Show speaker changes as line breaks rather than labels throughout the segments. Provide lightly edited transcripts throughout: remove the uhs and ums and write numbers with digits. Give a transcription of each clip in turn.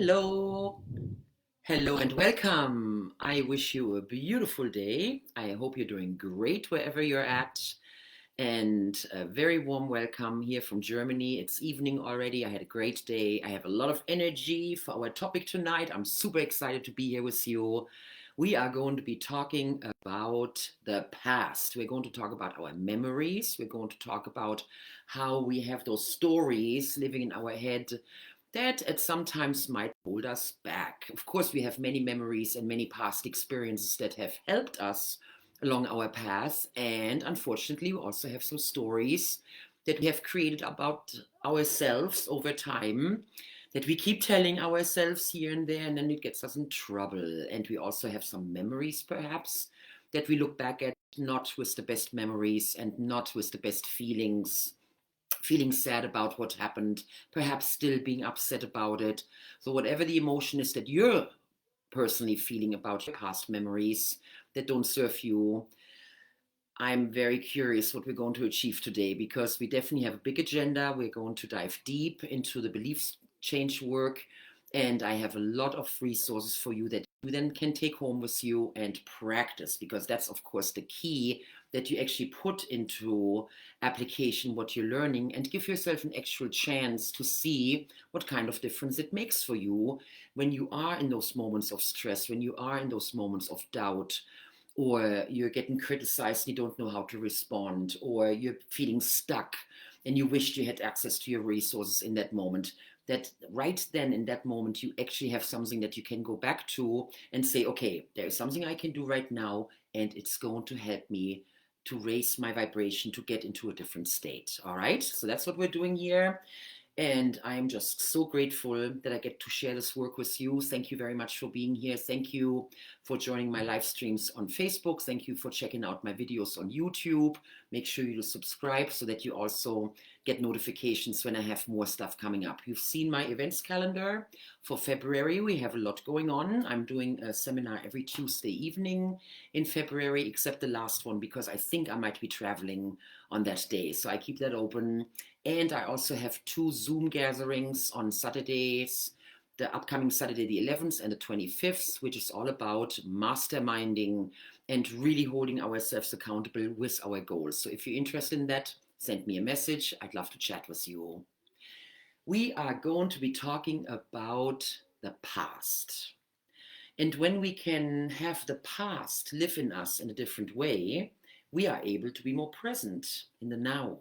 Hello, hello, and welcome. I wish you a beautiful day. I hope you're doing great wherever you're at. And a very warm welcome here from Germany. It's evening already. I had a great day. I have a lot of energy for our topic tonight. I'm super excited to be here with you. We are going to be talking about the past. We're going to talk about our memories. We're going to talk about how we have those stories living in our head that at sometimes might hold us back. Of course, we have many memories and many past experiences that have helped us along our path. And unfortunately, we also have some stories that we have created about ourselves over time that we keep telling ourselves here and there, and then it gets us in trouble. And we also have some memories, perhaps, that we look back at not with the best memories and not with the best feelings, feeling sad about what happened, perhaps still being upset about it. So, whatever the emotion is that you're personally feeling about your past memories that don't serve you, I'm very curious what we're going to achieve today because we definitely have a big agenda. We're going to dive deep into the beliefs change work, and I have a lot of resources for you that you then can take home with you and practice because that's, of course, the key that you actually put into application what you're learning and give yourself an actual chance to see what kind of difference it makes for you when you are in those moments of stress, when you are in those moments of doubt, or you're getting criticized, you don't know how to respond, or you're feeling stuck and you wished you had access to your resources in that moment. That right then in that moment, you actually have something that you can go back to and say, okay, there is something I can do right now, and it's going to help me to raise my vibration to get into a different state. All right, so that's what we're doing here. And I'm just so grateful that I get to share this work with you. Thank you very much for being here. Thank you for joining my live streams on Facebook. Thank you for checking out my videos on YouTube. Make sure you subscribe so that you also get notifications when I have more stuff coming up. You've seen my events calendar for February. We have a lot going on. I'm doing a seminar every Tuesday evening in February, except the last one, because I think I might be traveling on that day. So I keep that open. And I also have two Zoom gatherings on Saturdays, the upcoming Saturday, the 11th and the 25th, which is all about masterminding and really holding ourselves accountable with our goals. So if you're interested in that, send me a message. I'd love to chat with you. We are going to be talking about the past. And when we can have the past live in us in a different way, we are able to be more present in the now.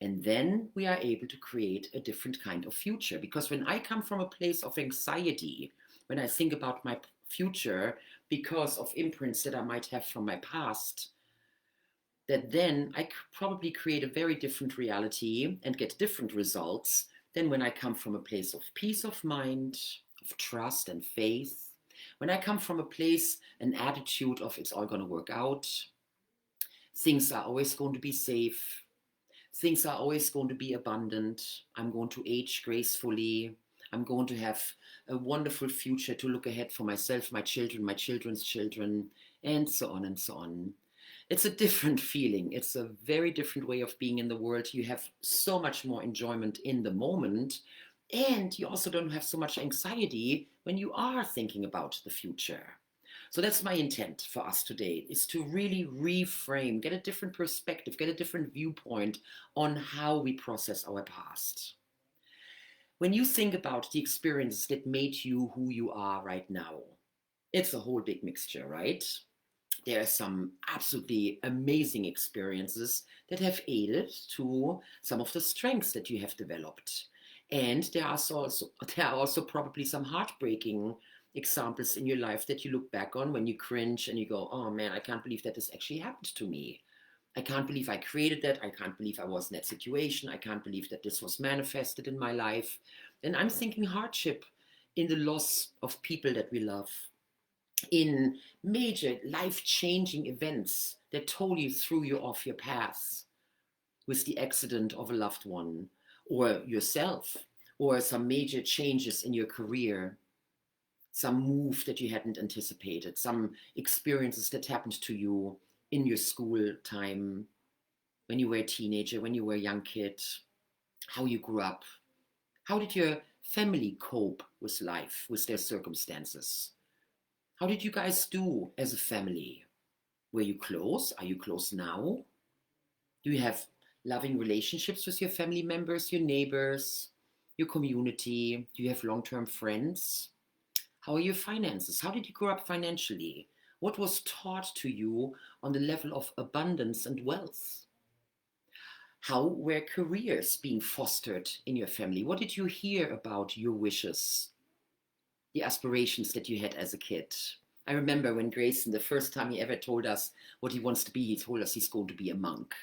And then we are able to create a different kind of future. Because when I come from a place of anxiety, when I think about my future because of imprints that I might have from my past, that then I probably create a very different reality and get different results than when I come from a place of peace of mind, of trust and faith. When I come from a place, an attitude of it's all going to work out, things are always going to be safe, things are always going to be abundant. I'm going to age gracefully. I'm going to have a wonderful future to look ahead for myself, my children, my children's children, and so on and so on. It's a different feeling. It's a very different way of being in the world. You have so much more enjoyment in the moment. And you also don't have so much anxiety when you are thinking about the future. So that's my intent for us today, is to really reframe, get a different perspective, get a different viewpoint on how we process our past. When you think about the experiences that made you who you are right now, it's a whole big mixture, right? There are some absolutely amazing experiences that have aided to some of the strengths that you have developed. And there are also probably some heartbreaking examples in your life that you look back on when you cringe and you go, oh man, I can't believe that this actually happened to me. I can't believe I created that. I can't believe I was in that situation. I can't believe that this was manifested in my life. And I'm thinking hardship in the loss of people that we love, in major life-changing events that totally threw you off your path, with the accident of a loved one or yourself, or some major changes in your career, some move that you hadn't anticipated, some experiences that happened to you in your school time, when you were a teenager, when you were a young kid, how you grew up. How did your family cope with life, with their circumstances? How did you guys do as a family? Were you close? Are you close now? Do you have loving relationships with your family members, your neighbors, your community? Do you have long-term friends? How are your finances? How did you grow up financially? What was taught to you on the level of abundance and wealth? How were careers being fostered in your family? What did you hear about your wishes, the aspirations that you had as a kid? I remember when Grayson, the first time he ever told us what he wants to be, he told us he's going to be a monk.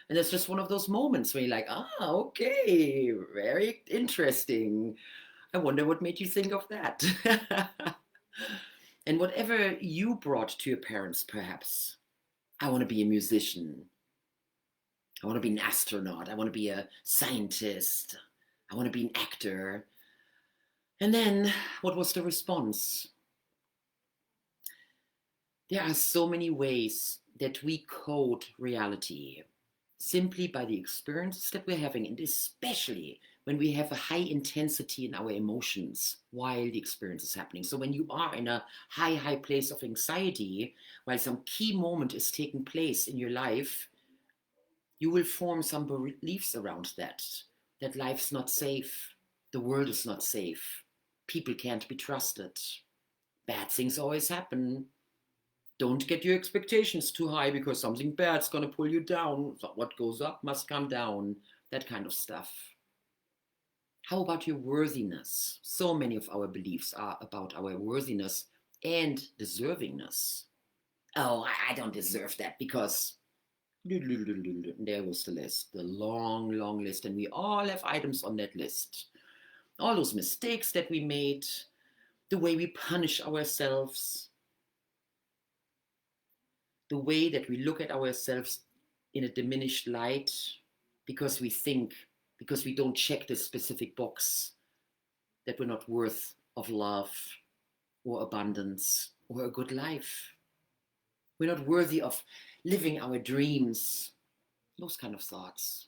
And it's just one of those moments where you're like, okay, very interesting. I wonder what made you think of that. And whatever you brought to your parents, perhaps, I want to be a musician. I want to be an astronaut. I want to be a scientist. I want to be an actor. And then what was the response? There are so many ways that we code reality simply by the experiences that we're having, and especially when we have a high intensity in our emotions while the experience is happening. So when you are in a high place of anxiety, while some key moment is taking place in your life, you will form some beliefs around that life's not safe, the world is not safe, people can't be trusted, bad things always happen. Don't get your expectations too high because something bad's going to pull you down. So what goes up must come down. That kind of stuff. How about your worthiness? So many of our beliefs are about our worthiness and deservingness. Oh, I don't deserve that because there was the list, the long list, and we all have items on that list. All those mistakes that we made, the way we punish ourselves, the way that we look at ourselves in a diminished light because we don't check this specific box, that we're not worth of love or abundance or a good life. We're not worthy of living our dreams, those kind of thoughts.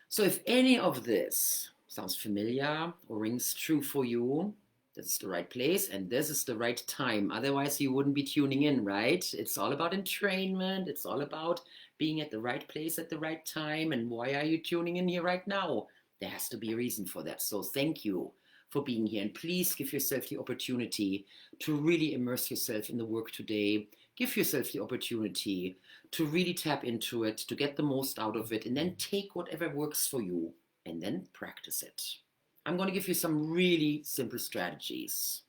So if any of this sounds familiar or rings true for you, this is the right place and this is the right time. Otherwise, you wouldn't be tuning in, right? It's all about entrainment. It's all about being at the right place at the right time. And why are you tuning in here right now? There has to be a reason for that. So thank you for being here. And please give yourself the opportunity to really immerse yourself in the work today. Give yourself the opportunity to really tap into it, to get the most out of it, and then take whatever works for you and then practice it. I'm going to give you some really simple strategies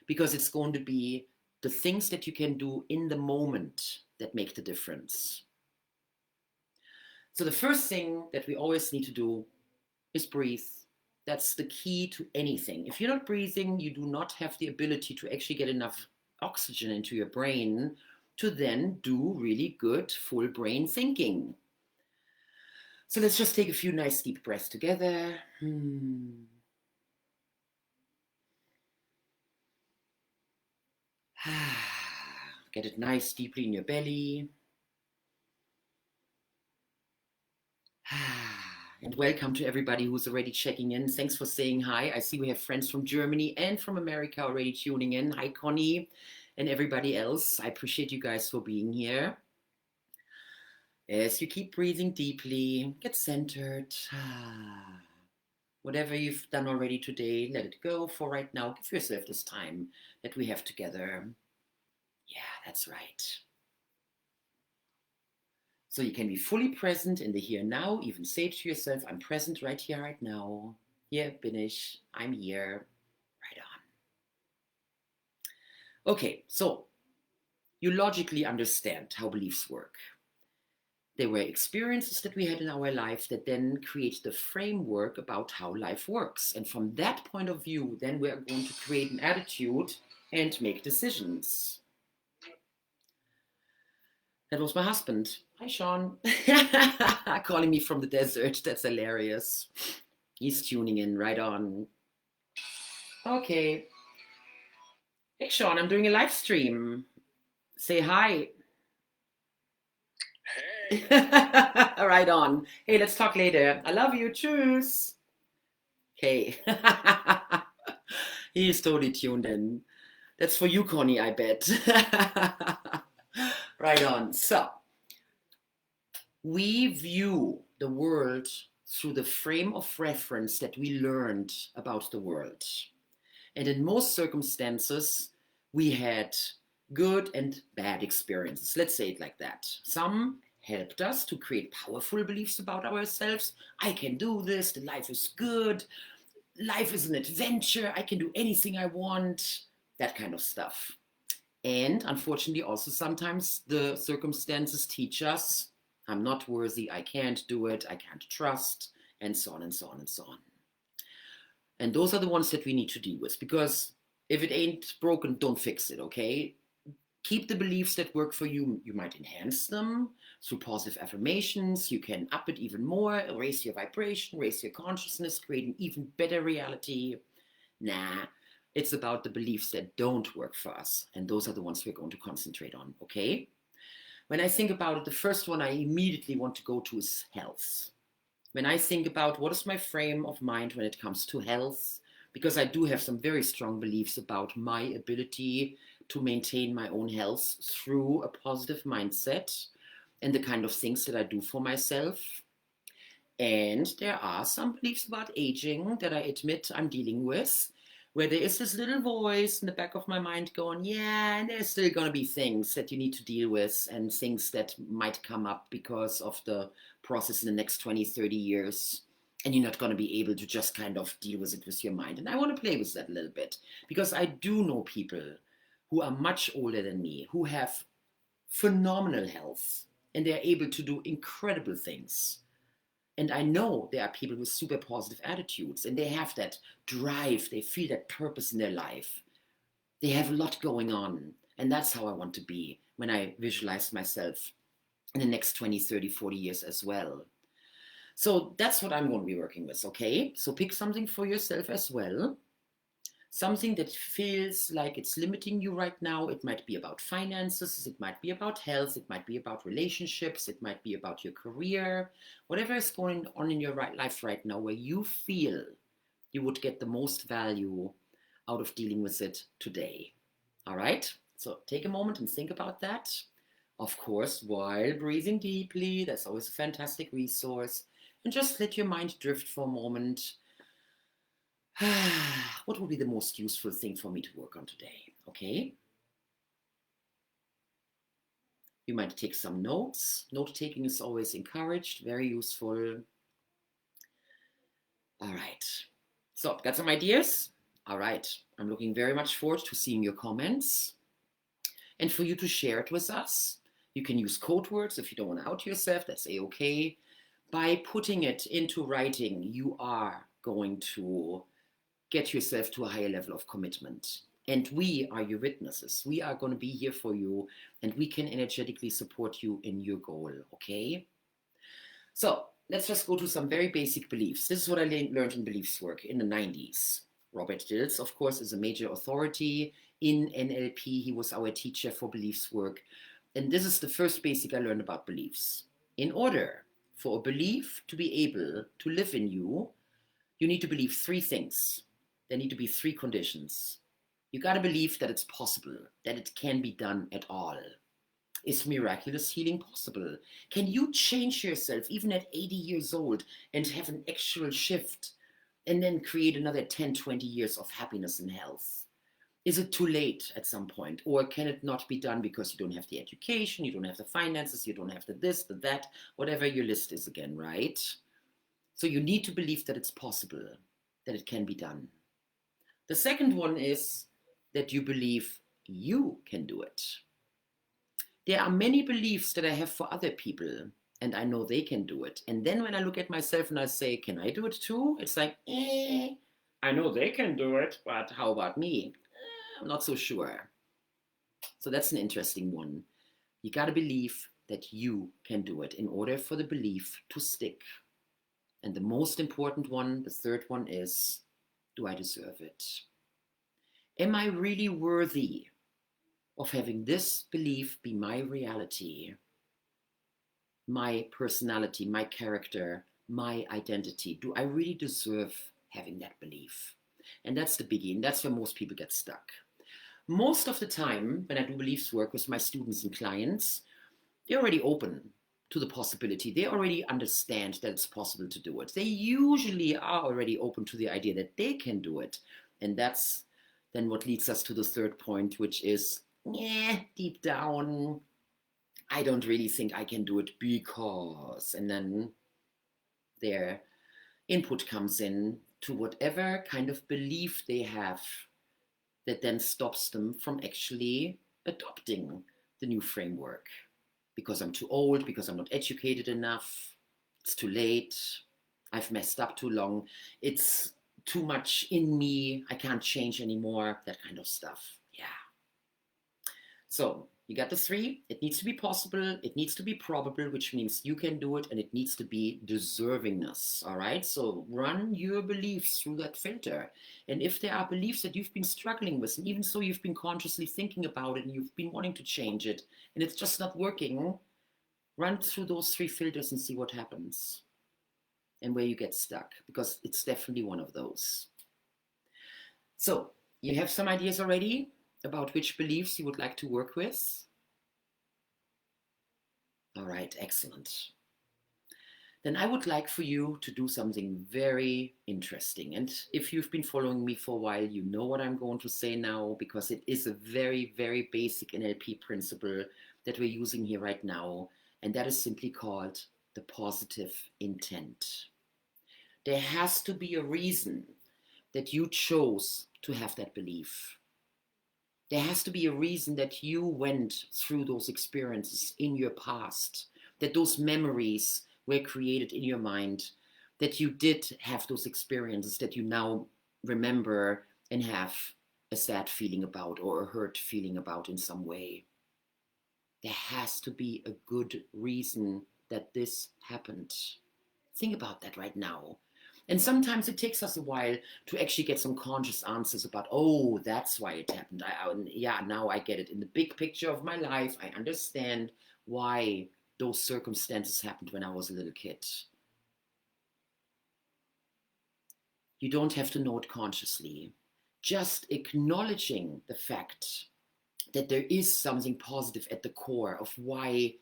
because it's going to be the things that you can do in the moment that make the difference. So the first thing that we always need to do is breathe. That's the key to anything. If you're not breathing, you do not have the ability to actually get enough oxygen into your brain to then do really good full brain thinking. So let's just take a few nice deep breaths together. Get it nice deeply in your belly. And welcome to everybody who's already checking in. Thanks for saying hi. I see we have friends from Germany and from America already tuning in. Hi, Connie and everybody else. I appreciate you guys for being here. As you keep breathing deeply, get centered. Whatever you've done already today, let it go for right now. Give yourself this time that we have together. Yeah, that's right. So you can be fully present in the here and now. Even say to yourself, I'm present right here, right now. Hier bin ich. I'm here. Right on. Okay, so you logically understand how beliefs work. They were experiences that we had in our life that then create the framework about how life works. And from that point of view, then we are going to create an attitude and make decisions. That was my husband. Hi, Sean. Calling me from the desert. That's hilarious. He's tuning in right on. Okay. Hey, Sean, I'm doing a live stream. Say hi.
Hey.
Right on. Hey, let's talk later. I love you. Tschüss. Okay. He is totally tuned in. That's for you, Connie, I bet. Right on. So, we view the world through the frame of reference that we learned about the world. And in most circumstances, we had good and bad experiences. Let's say it like that. Some helped us to create powerful beliefs about ourselves. I can do this. The life is good. Life is an adventure. I can do anything I want. That kind of stuff. And unfortunately, also sometimes the circumstances teach us I'm not worthy, I can't do it, I can't trust, and so on and so on and so on. And those are the ones that we need to deal with, because if it ain't broken, don't fix it, okay? Keep the beliefs that work for you. You might enhance them through positive affirmations. You can up it even more, raise your vibration, raise your consciousness, create an even better reality. Nah, it's about the beliefs that don't work for us. And those are the ones we're going to concentrate on, okay? When I think about it, the first one I immediately want to go to is health. When I think about what is my frame of mind when it comes to health, because I do have some very strong beliefs about my ability to maintain my own health through a positive mindset and the kind of things that I do for myself. And there are some beliefs about aging that I admit I'm dealing with, where there is this little voice in the back of my mind going, yeah, and there's still going to be things that you need to deal with and things that might come up because of the process in the next 20, 30 years. And you're not going to be able to just kind of deal with it with your mind. And I want to play with that a little bit, because I do know people who are much older than me, who have phenomenal health, and they're able to do incredible things. And I know there are people with super positive attitudes, and they have that drive, they feel that purpose in their life. They have a lot going on. And that's how I want to be when I visualize myself in the next 20, 30, 40 years as well. So that's what I'm going to be working with, okay? So pick something for yourself as well. Something that feels like it's limiting you right now. It might be about finances, it might be about health, it might be about relationships, it might be about your career, whatever is going on in your life right now where you feel you would get the most value out of dealing with it today. All right? So take a moment and think about that. Of course, while breathing deeply, that's always a fantastic resource. And just let your mind drift for a moment. What would be the most useful thing for me to work on today? Okay. You might take some notes. Note taking is always encouraged, very useful. All right. So, got some ideas? All right. I'm looking very much forward to seeing your comments and for you to share it with us. You can use code words if you don't want to out yourself, that's a-okay. By putting it into writing, you are going to get yourself to a higher level of commitment. And we are your witnesses. We are going to be here for you, and we can energetically support you in your goal, okay? So let's just go to some very basic beliefs. This is what I learned in beliefs work in the 90s. Robert Dills, of course, is a major authority in NLP. He was our teacher for beliefs work. And this is the first basic I learned about beliefs. In order for a belief to be able to live in you, you need to believe three things. There need to be three conditions. You got to believe that it's possible, that it can be done at all. Is miraculous healing possible? Can you change yourself even at 80 years old and have an actual shift and then create another 10, 20 years of happiness and health? Is it too late at some point? Or can it not be done because you don't have the education, you don't have the finances, you don't have the this, the that, whatever your list is again, right? So you need to believe that it's possible, that it can be done. The second one is that you believe you can do it. There are many beliefs that I have for other people, and I know they can do it. And then when I look at myself and I say, can I do it too? It's like, I know they can do it, but how about me? I'm not so sure. So that's an interesting one. You got to believe that you can do it in order for the belief to stick. And the most important one, the third one is, do I deserve it? Am I really worthy of having this belief be my reality, my personality, my character, my identity? Do I really deserve having that belief. And that's the biggie, and that's where most people get stuck. Most of the time, when I do beliefs work with my students and clients, they're already open to the possibility. They already understand that it's possible to do it. They usually are already open to the idea that they can do it. And that's then what leads us to the third point, which is, yeah, deep down, I don't really think I can do it because, and then their input comes in to whatever kind of belief they have that then stops them from actually adopting the new framework. Because I'm too old, because I'm not educated enough, it's too late, I've messed up too long, it's too much in me, I can't change anymore, that kind of stuff. Yeah. So you got the three. It needs to be possible, it needs to be probable, which means you can do it, and it needs to be deservingness. All right, so run your beliefs through that filter. And if there are beliefs that you've been struggling with, and even so you've been consciously thinking about it and you've been wanting to change it and it's just not working, run through those three filters and see what happens and where you get stuck, because it's definitely one of those. So you have some ideas already about which beliefs you would like to work with? All right, excellent. Then I would like for you to do something very interesting. And if you've been following me for a while, you know what I'm going to say now, because it is a very, very basic NLP principle that we're using here right now. And that is simply called the positive intent. There has to be a reason that you chose to have that belief. There has to be a reason that you went through those experiences in your past, that those memories were created in your mind, that you did have those experiences that you now remember and have a sad feeling about or a hurt feeling about in some way. There has to be a good reason that this happened. Think about that right now. And sometimes it takes us a while to actually get some conscious answers about, oh, that's why it happened. Yeah, now I get it. In the big picture of my life, I understand why those circumstances happened when I was a little kid. You don't have to know it consciously. Just acknowledging the fact that there is something positive at the core of why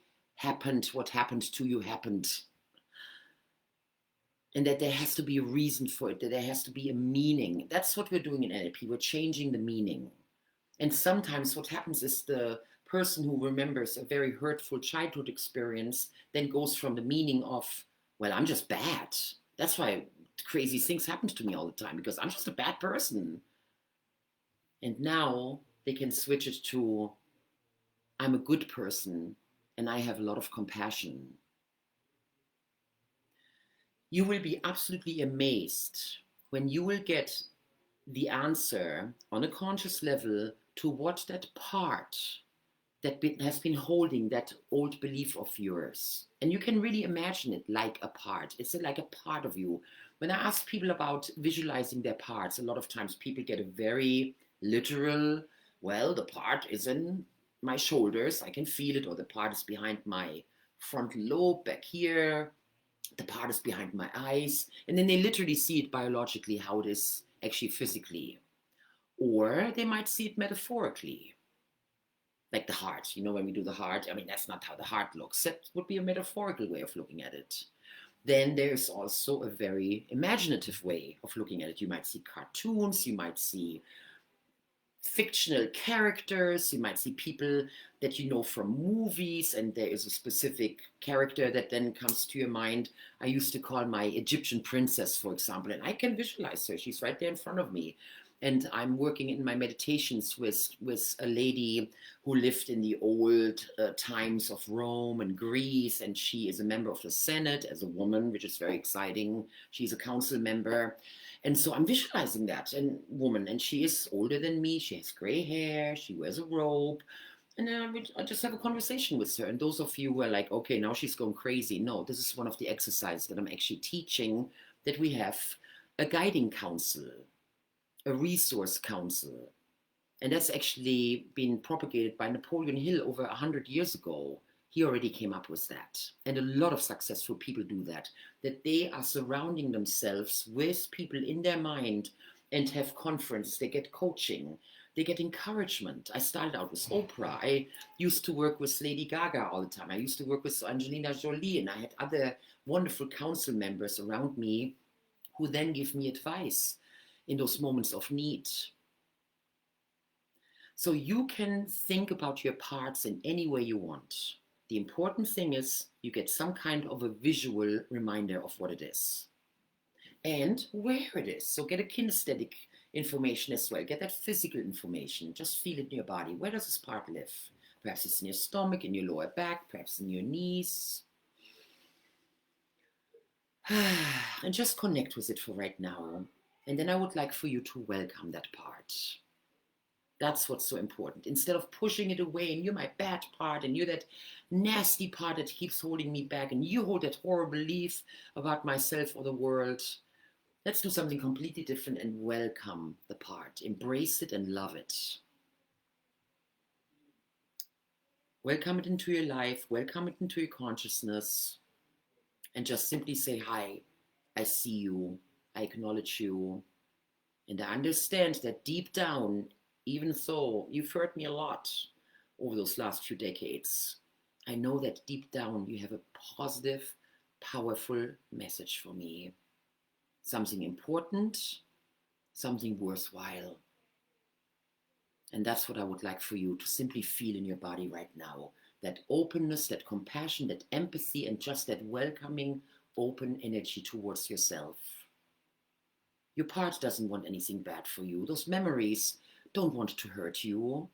what happened to you happened. And that there has to be a reason for it, that there has to be a meaning. That's what we're doing in NLP. We're changing the meaning. And sometimes what happens is the person who remembers a very hurtful childhood experience then goes from the meaning of, well, I'm just bad. That's why crazy things happen to me all the time, because I'm just a bad person. And now they can switch it to, I'm a good person and I have a lot of compassion. You will be absolutely amazed when you will get the answer on a conscious level to what that part that has been holding that old belief of yours. And you can really imagine it like a part. It's like a part of you. When I ask people about visualizing their parts, a lot of times people get a very literal, well, the part is in my shoulders, I can feel it, or the part is behind my frontal lobe back here, the part is behind my eyes, and then they literally see it biologically, how it is actually physically. Or they might see it metaphorically, like the heart. You know, when we do the heart, I mean, that's not how the heart looks. That would be a metaphorical way of looking at it. Then there's also a very imaginative way of looking at it. You might see cartoons, you might see fictional characters, you might see people that you know from movies, and there is a specific character that then comes to your mind. I used to call my Egyptian princess, for example, and I can visualize her. She's right there in front of me. And I'm working in my meditations with a lady who lived in the old times of Rome and Greece, and she is a member of the Senate as a woman, which is very exciting. She's a council member. And so I'm visualizing that woman, and she is older than me. She has gray hair. She wears a robe. And then I just have a conversation with her. And those of you who are like, okay, now she's going crazy. No, this is one of the exercises that I'm actually teaching, that we have a guiding council, a resource council. And that's actually been propagated by Napoleon Hill over 100 years ago. He already came up with that. And a lot of successful people do that, that they are surrounding themselves with people in their mind and have conferences, they get coaching, they get encouragement. I started out with Oprah. I used to work with Lady Gaga all the time. I used to work with Angelina Jolie, and I had other wonderful council members around me who then give me advice in those moments of need. So you can think about your parts in any way you want. The important thing is you get some kind of a visual reminder of what it is and where it is. So get a kinesthetic information as well. Get that physical information. Just feel it in your body. Where does this part live? Perhaps it's in your stomach, in your lower back, perhaps in your knees. And just connect with it for right now. And then I would like for you to welcome that part. That's what's so important. Instead of pushing it away and you're my bad part and you're that nasty part that keeps holding me back and you hold that horrible belief about myself or the world, let's do something completely different and welcome the part. Embrace it and love it. Welcome it into your life, welcome it into your consciousness, and just simply say, hi, I see you, I acknowledge you, and I understand that deep down, even though you've hurt me a lot over those last few decades, I know that deep down you have a positive, powerful message for me. Something important, something worthwhile. And that's what I would like for you to simply feel in your body right now. That openness, that compassion, that empathy, and just that welcoming, open energy towards yourself. Your part doesn't want anything bad for you. Those memories don't want to hurt you.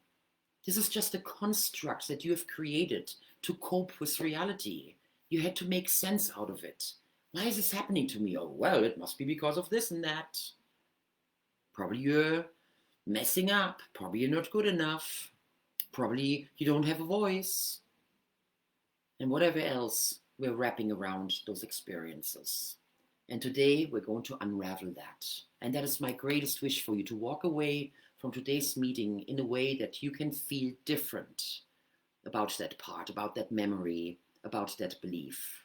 This is just a construct that you have created to cope with reality. You had to make sense out of it. Why is this happening to me? Oh, well, it must be because of this and that. Probably you're messing up. Probably you're not good enough. Probably you don't have a voice. And whatever else we're wrapping around those experiences. And today we're going to unravel that. And that is my greatest wish for you, to walk away from today's meeting in a way that you can feel different about that part, about that memory, about that belief.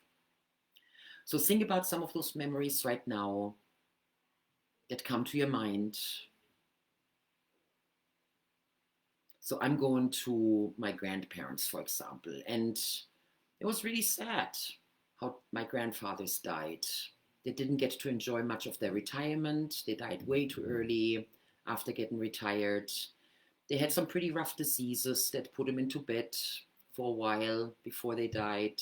So think about some of those memories right now that come to your mind. So I'm going to my grandparents, for example, and it was really sad how my grandfathers died. They didn't get to enjoy much of their retirement. They died way too early after getting retired. They had some pretty rough diseases that put them into bed for a while before they died.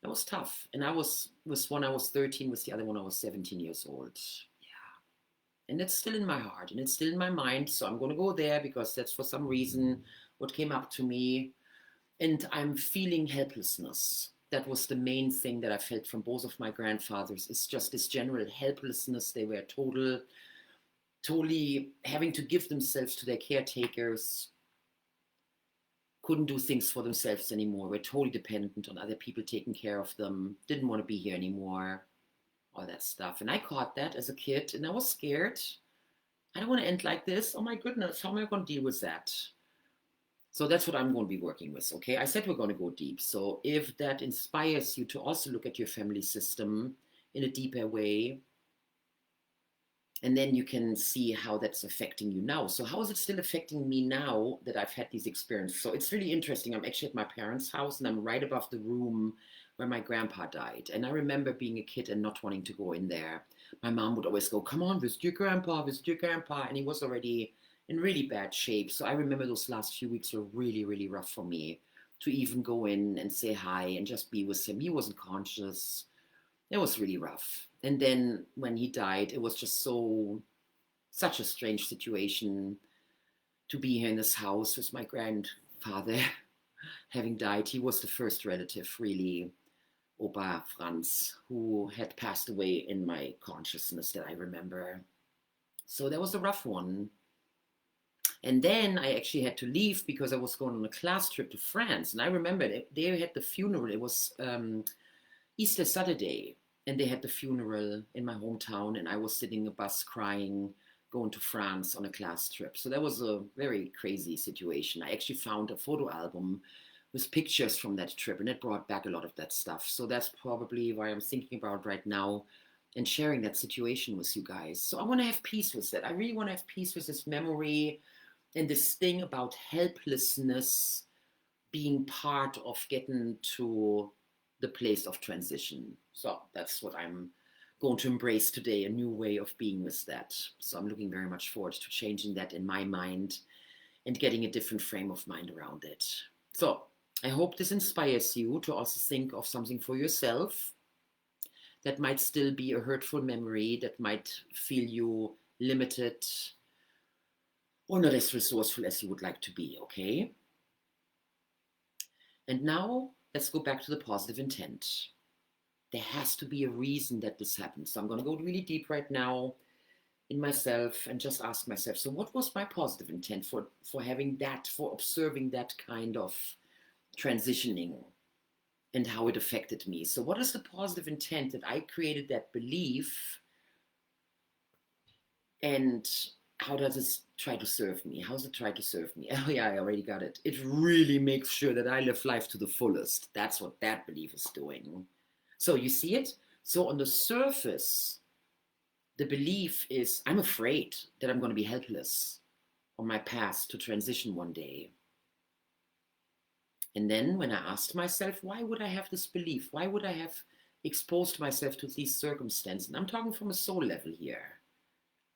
That was tough. And I was, with one I was 13, with the other one I was 17 years old. Yeah. And it's still in my heart and it's still in my mind. So I'm going to go there because that's for some reason what came up to me. And I'm feeling helplessness. That was the main thing that I felt from both of my grandfathers. It's just this general helplessness. They were totally having to give themselves to their caretakers. Couldn't do things for themselves anymore. Were totally dependent on other people taking care of them. Didn't want to be here anymore. All that stuff. And I caught that as a kid and I was scared. I don't want to end like this. Oh my goodness, how am I going to deal with that? So that's what I'm going to be working with, okay? I said we're going to go deep. So if that inspires you to also look at your family system in a deeper way, and then you can see how that's affecting you now. So how is it still affecting me now that I've had these experiences? So it's really interesting. I'm actually at my parents' house and I'm right above the room where my grandpa died. And I remember being a kid and not wanting to go in there. My mom would always go, come on, visit your grandpa, visit your grandpa. And he was already in really bad shape. So I remember those last few weeks were really, really rough for me to even go in and say hi and just be with him. He wasn't conscious. It was really rough. And then when he died, it was just such a strange situation to be here in this house with my grandfather having died. He was the first relative, really, Opa Franz, who had passed away in my consciousness that I remember. So that was a rough one. And then I actually had to leave because I was going on a class trip to France. And I remember they had the funeral. It was Easter Saturday. And they had the funeral in my hometown. And I was sitting in a bus crying, going to France on a class trip. So that was a very crazy situation. I actually found a photo album with pictures from that trip, and it brought back a lot of that stuff. So that's probably why I'm thinking about right now and sharing that situation with you guys. So I want to have peace with that. I really want to have peace with this memory and this thing about helplessness being part of getting to the place of transition. So that's what I'm going to embrace today, a new way of being with that. So I'm looking very much forward to changing that in my mind and getting a different frame of mind around it. So I hope this inspires you to also think of something for yourself that might still be a hurtful memory, that might feel you limited or not as resourceful as you would like to be, okay? And now let's go back to the positive intent. There has to be a reason that this happens. So I'm going to go really deep right now in myself and just ask myself, so what was my positive intent for having that, for observing that kind of transitioning and how it affected me? So what is the positive intent that I created that belief, and how does it try to serve me? How does it try to serve me? Oh yeah, I already got it. It really makes sure that I live life to the fullest. That's what that belief is doing. So you see it? So on the surface, the belief is, I'm afraid that I'm going to be helpless on my path to transition one day. And then when I asked myself, why would I have this belief? Why would I have exposed myself to these circumstances? And I'm talking from a soul level here.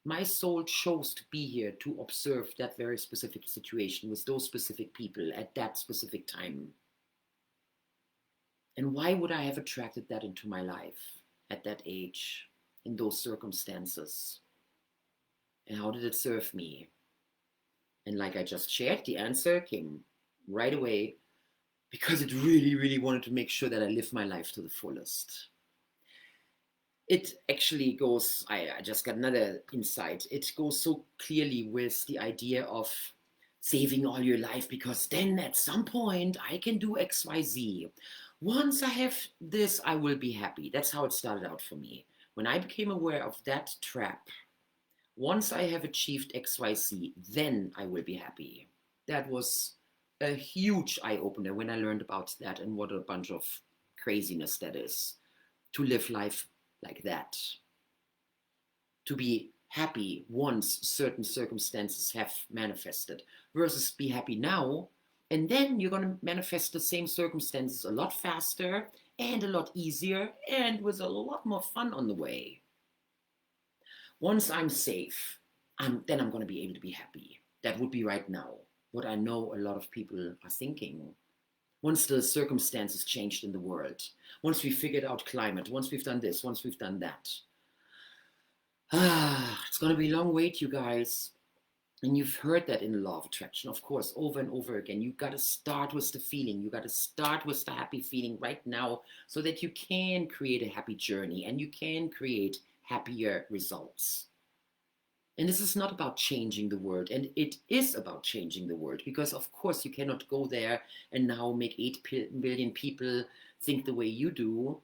My soul chose to be here to observe that very specific situation with those specific people at that specific time. And why would I have attracted that into my life at that age? In those circumstances? And how did it serve me? And like I just shared, the answer came right away, because it really, really wanted to make sure that I live my life to the fullest. It actually goes, I just got another insight. It goes so clearly with the idea of saving all your life, because then at some point I can do XYZ. Once I have this, I will be happy. That's how it started out for me. When I became aware of that trap, once I have achieved XYZ, then I will be happy. That was a huge eye-opener when I learned about that, and what a bunch of craziness that is, to live life like that. To be happy once certain circumstances have manifested, versus be happy now, and then you're going to manifest the same circumstances a lot faster and a lot easier and with a lot more fun on the way. Once I'm safe, then I'm going to be able to be happy. That would be right now what I know a lot of people are thinking. Once the circumstances changed in the world, once we figured out climate, once we've done this, once we've done that. It's going to be a long wait, you guys. And you've heard that in the law of attraction, of course, over and over again. You got to start with the feeling. You got to start with the happy feeling right now, so that you can create a happy journey and you can create happier results. And this is not about changing the world. And it is about changing the world, because of course you cannot go there and now make 8 billion people think the way you do.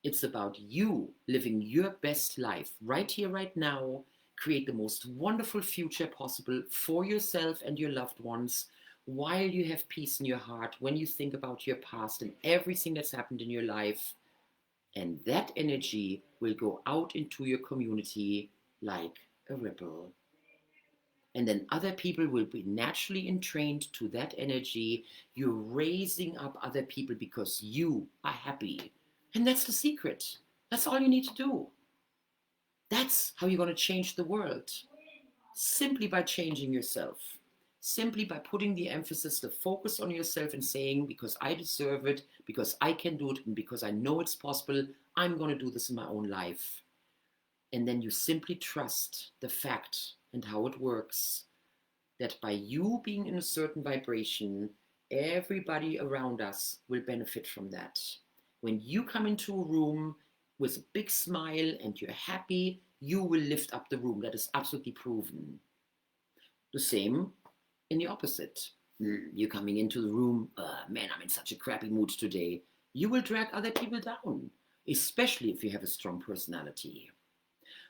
It's about you living your best life right here, right now. Create the most wonderful future possible for yourself and your loved ones, while you have peace in your heart when you think about your past and everything that's happened in your life. And that energy will go out into your community like a ripple. And then other people will be naturally entrained to that energy. You're raising up other people because you are happy. And that's the secret. That's all you need to do. That's how you're going to change the world. Simply by changing yourself. Simply by putting the emphasis, the focus on yourself, and saying, because I deserve it, because I can do it, and because I know it's possible, I'm going to do this in my own life. And then you simply trust the fact and how it works, that by you being in a certain vibration, everybody around us will benefit from that. When you come into a room with a big smile and you're happy, you will lift up the room. That is absolutely proven. The same in the opposite. You're coming into the room, man, I'm in such a crappy mood today. You will drag other people down, especially if you have a strong personality.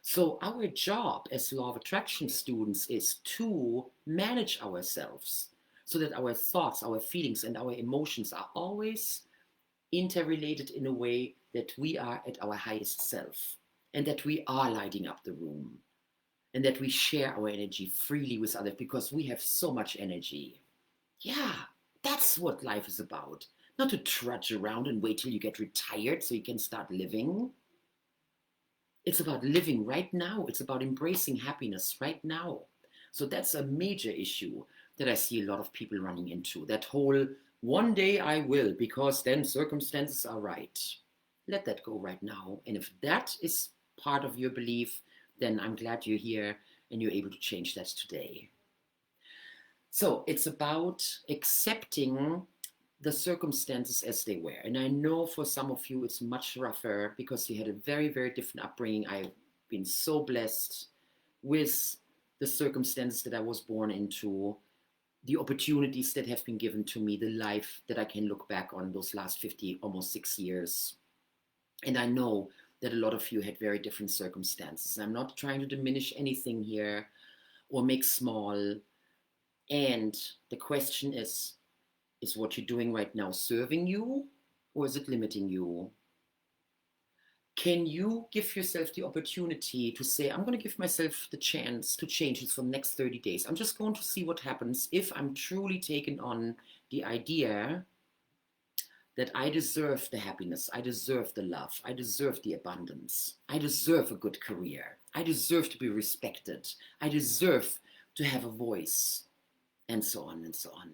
So our job as law of attraction students is to manage ourselves, so that our thoughts, our feelings, and our emotions are always interrelated in a way that we are at our highest self and that we are lighting up the room and that we share our energy freely with others because we have so much energy. Yeah, that's what life is about. Not to trudge around and wait till you get retired so you can start living. It's about living right now. It's about embracing happiness right now. So that's a major issue that I see a lot of people running into. That whole one day I will, because then circumstances are right. Let that go right now. And if that is part of your belief, then I'm glad you're here and you're able to change that today. So it's about accepting the circumstances as they were. And I know for some of you it's much rougher because you had a very, very different upbringing. I've been so blessed with the circumstances that I was born into, the opportunities that have been given to me, the life that I can look back on those last 50, almost 6 years. And I know that a lot of you had very different circumstances. I'm not trying to diminish anything here or make small. And the question is what you're doing right now serving you or is it limiting you? Can you give yourself the opportunity to say, I'm going to give myself the chance to change this for the next 30 days. I'm just going to see what happens if I'm truly taking on the idea that I deserve the happiness, I deserve the love, I deserve the abundance, I deserve a good career, I deserve to be respected, I deserve to have a voice, and so on and so on.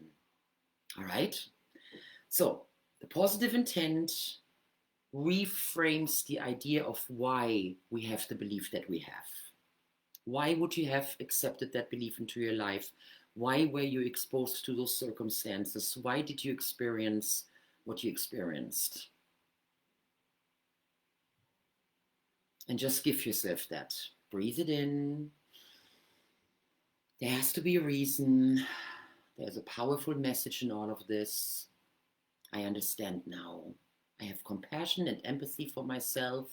All right? So the positive intent reframes the idea of why we have the belief that we have. Why would you have accepted that belief into your life? Why were you exposed to those circumstances? Why did you experience what you experienced? And just give yourself that. Breathe it in. There has to be a reason. There's a powerful message in all of this. I understand now. I have compassion and empathy for myself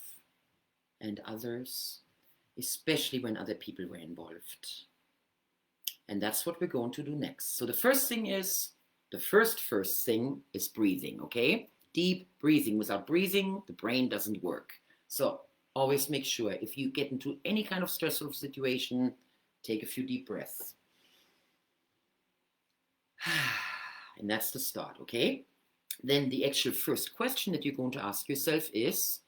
and others, especially when other people were involved. And that's what we're going to do next. So the first thing is breathing, okay? Deep breathing. Without breathing, the brain doesn't work. So always make sure if you get into any kind of stressful situation, take a few deep breaths. And that's the start, okay? Then the actual first question that you're going to ask yourself is,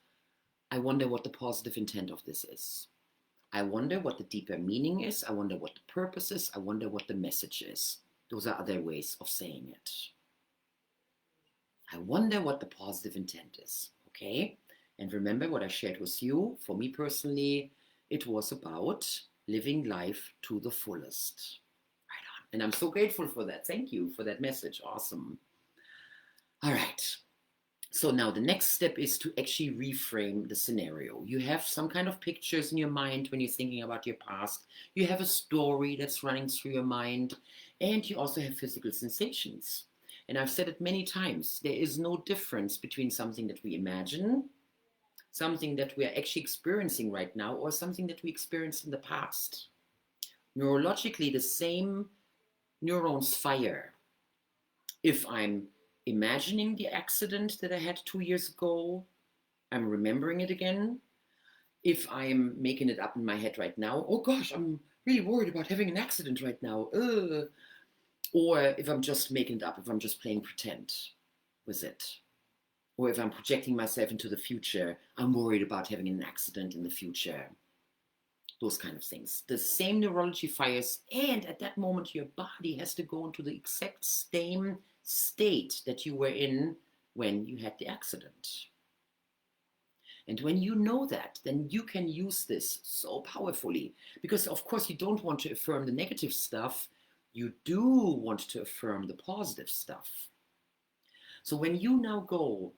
I wonder what the positive intent of this is. I wonder what the deeper meaning is. I wonder what the purpose is. I wonder what the message is. Those are other ways of saying it. I wonder what the positive intent is, okay? And remember what I shared with you. For me personally, it was about living life to the fullest. Right on. And I'm so grateful for that. Thank you for that message. Awesome. All right. So now the next step is to actually reframe the scenario. You have some kind of pictures in your mind when you're thinking about your past. You have a story that's running through your mind, and you also have physical sensations. And I've said it many times, there is no difference between something that we imagine, something that we are actually experiencing right now, or something that we experienced in the past. Neurologically, the same neurons fire. If I'm imagining the accident that I had 2 years ago, I'm remembering it again. If I'm making it up in my head right now, oh gosh, I'm really worried about having an accident right now. Or if I'm just making it up, if I'm just playing pretend with it. Or if I'm projecting myself into the future, I'm worried about having an accident in the future. Those kind of things. The same neurology fires, and at that moment your body has to go into the exact same state that you were in when you had the accident. And when you know that, then you can use this so powerfully. Because of course you don't want to affirm the negative stuff, you do want to affirm the positive stuff. So when you now go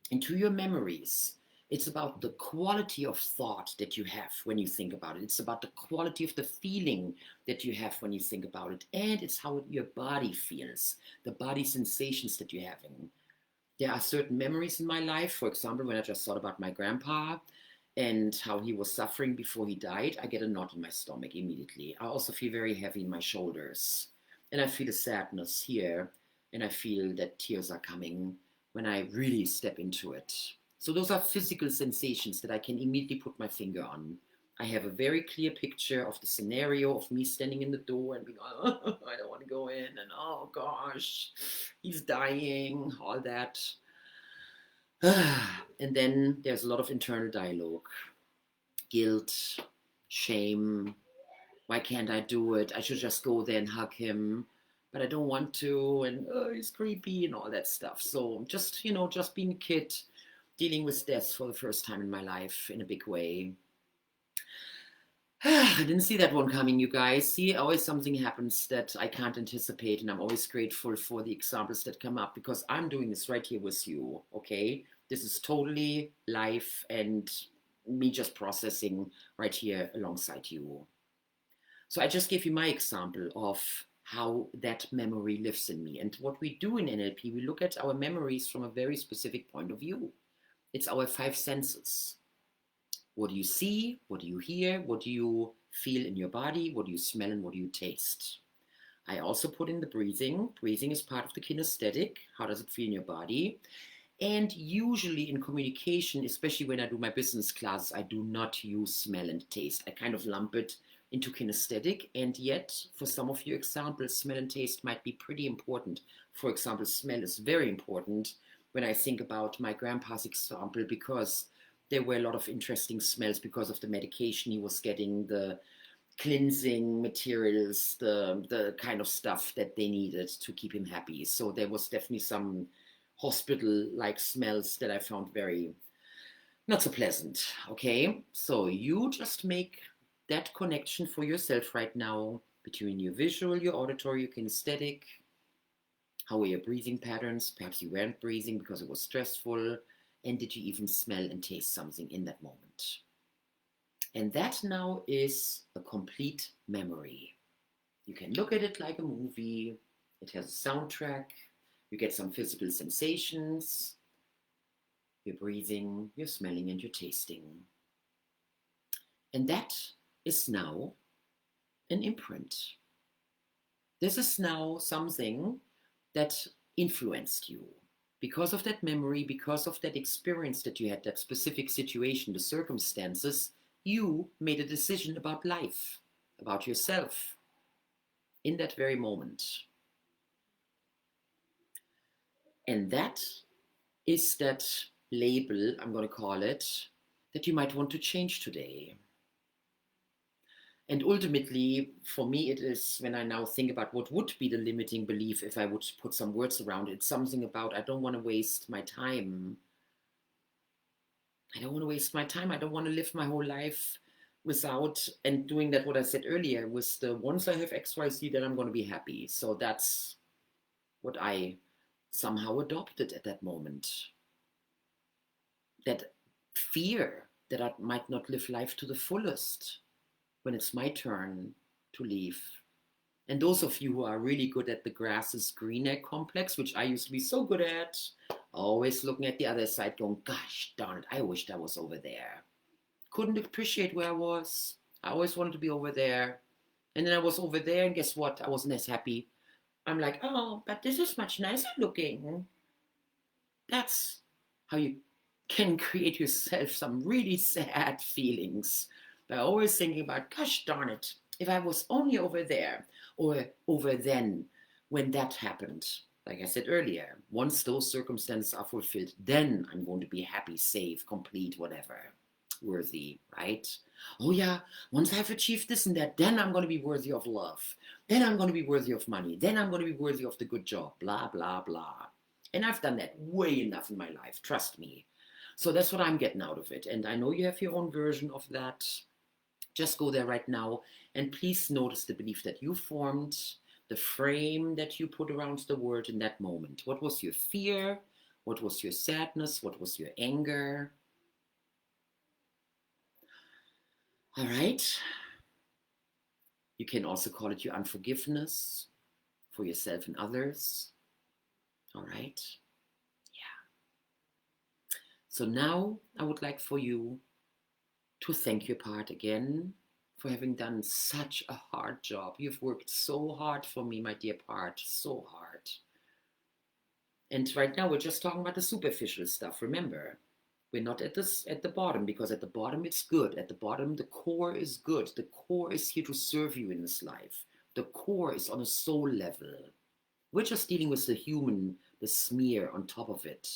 into your memories, it's about the quality of thought that you have when you think about it. It's about the quality of the feeling that you have when you think about it. And it's how your body feels, the body sensations that you're having. There are certain memories in my life. For example, when I just thought about my grandpa and how he was suffering before he died, I get a knot in my stomach immediately. I also feel very heavy in my shoulders. And I feel a sadness here, and I feel that tears are coming when I really step into it. So those are physical sensations that I can immediately put my finger on. I have a very clear picture of the scenario of me standing in the door and being, oh, I don't want to go in, and oh gosh, he's dying, all that. And then there's a lot of internal dialogue, guilt, shame. Why can't I do it? I should just go there and hug him, but I don't want to, and oh, he's creepy and all that stuff. So just, just being a kid, dealing with death for the first time in my life in a big way. I didn't see that one coming, you guys. See, always something happens that I can't anticipate, and I'm always grateful for the examples that come up because I'm doing this right here with you, okay? This is totally life and me just processing right here alongside you. So I just gave you my example of how that memory lives in me. And what we do in NLP, we look at our memories from a very specific point of view. It's our 5 senses. What do you see? What do you hear? What do you feel in your body? What do you smell and what do you taste? I also put in the breathing. Breathing is part of the kinesthetic. How does it feel in your body? And usually in communication, especially when I do my business class, I do not use smell and taste. I kind of lump it into kinesthetic, and yet for some of your examples, smell and taste might be pretty important. For example, smell is very important when I think about my grandpa's example, because there were a lot of interesting smells because of the medication he was getting, the cleansing materials, the kind of stuff that they needed to keep him happy. So there was definitely some hospital-like smells that I found very not so pleasant. Okay, so you just make that connection for yourself right now between your visual, your auditory, your kinesthetic. How were your breathing patterns? Perhaps you weren't breathing because it was stressful. And did you even smell and taste something in that moment? And that now is a complete memory. You can look at it like a movie. It has a soundtrack. You get some physical sensations. You're breathing, you're smelling, and you're tasting. And that is now an imprint. This is now something that influenced you. Because of that memory, because of that experience that you had, that specific situation, the circumstances, you made a decision about life, about yourself, in that very moment. And that is that label, I'm going to call it, that you might want to change today. And ultimately, for me, it is, when I now think about what would be the limiting belief if I would put some words around it, something about I don't want to waste my time. I don't want to waste my time. I don't want to live my whole life without, and doing that, what I said earlier, with the once I have XYZ, then I'm going to be happy. So that's what I somehow adopted at that moment. That fear that I might not live life to the fullest when it's my turn to leave. And those of you who are really good at the grass is greener complex, which I used to be so good at, always looking at the other side going, gosh darn it, I wished I was over there. Couldn't appreciate where I was. I always wanted to be over there. And then I was over there, and guess what? I wasn't as happy. I'm like, oh, but this is much nicer looking. That's how you can create yourself some really sad feelings by always thinking about, gosh darn it, if I was only over there or over then when that happened. Like I said earlier, once those circumstances are fulfilled, then I'm going to be happy, safe, complete, whatever, worthy, right? Oh yeah, once I've achieved this and that, then I'm going to be worthy of love. Then I'm going to be worthy of money. Then I'm going to be worthy of the good job, blah, blah, blah. And I've done that way enough in my life, trust me. So that's what I'm getting out of it. And I know you have your own version of that. Just go there right now, and please notice the belief that you formed, the frame that you put around the word in that moment. What was your fear? What was your sadness? What was your anger? All right. You can also call it your unforgiveness for yourself and others. All right. Yeah. So now I would like for you to thank your part again for having done such a hard job. You've worked so hard for me, my dear part, so hard. And right now we're just talking about the superficial stuff. Remember, we're not at the bottom, because at the bottom it's good. At the bottom, the core is good. The core is here to serve you in this life. The core is on a soul level. We're just dealing with the human, the smear on top of it,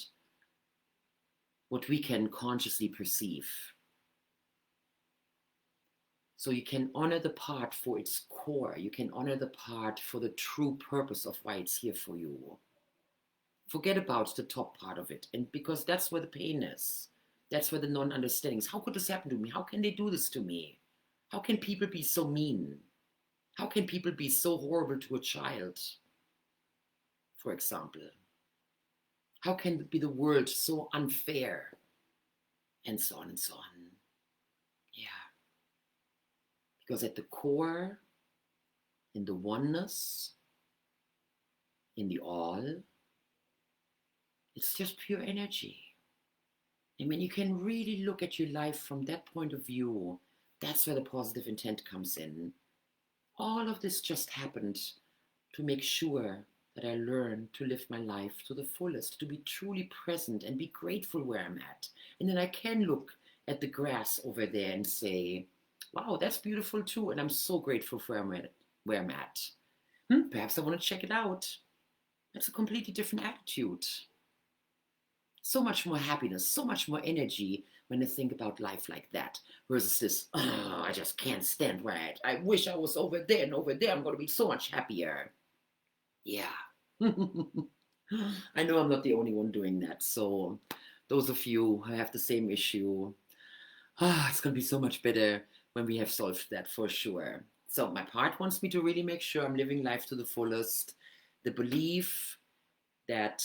what we can consciously perceive. So you can honor the part for its core. You can honor the part for the true purpose of why it's here for you. Forget about the top part of it. And because that's where the pain is. That's where the non-understanding is. How could this happen to me? How can they do this to me? How can people be so mean? How can people be so horrible to a child, for example? How can it be the world so unfair? And so on and so on. Yeah. Because at the core, in the oneness, in the all, it's just pure energy. And when you can really look at your life from that point of view, that's where the positive intent comes in. All of this just happened to make sure that I learn to live my life to the fullest, to be truly present and be grateful where I'm at. And then I can look at the grass over there and say, wow, that's beautiful too. And I'm so grateful for where I'm at. Perhaps I want to check it out. That's a completely different attitude. So much more happiness, so much more energy when I think about life like that, versus this, oh, I just can't stand where I wish I was over there, and over there I'm going to be so much happier. Yeah. I know I'm not the only one doing that. So those of you who have the same issue, it's going to be so much better when we have solved that, for sure. So my part wants me to really make sure I'm living life to the fullest. The belief that